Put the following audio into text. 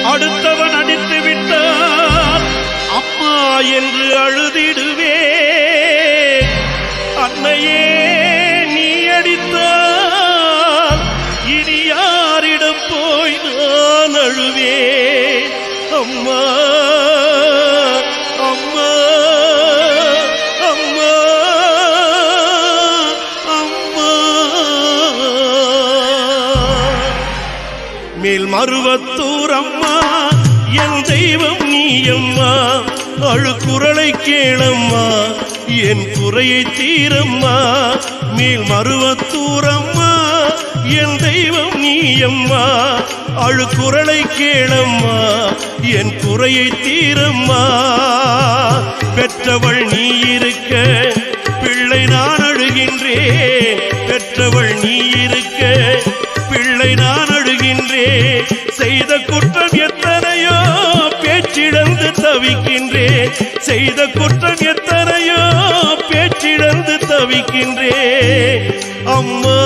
அடுத்தவன் அடித்து விட்டால் அம்மா என்று அழுதிடுவே. அன்னையே நீ அடித்தால் இனி யாரிடம் போய் நான் அழுவே. அம்மா அம்மா அம்மா அம்மா. மேல் மருவத்தூர் அம்மா என் தெய்வம் நீ அம்மா. அழுக்குரலை கேளம்மா என் குறையை தீரம்மா. மேல் மருவத்தூர் அம்மா என் தெய்வம் நீ அம்மா. அழுக்குரலை கேளம்மா என் குறையை தீரம்மா. பெற்றவள் நீ இருக்க பிள்ளை நான் அழுகின்றேன். பெற்றவள் நீ இருக்க பிள்ளை நான் அழுகின்றேன். செய்த குற்றம் எத்தனையோ பேச்சிழந்து தவிக்கின்றேன். செய்த குற்றம் எத்தனையோ பேச்சிழந்து தவிக்கின்றேன். அம்மா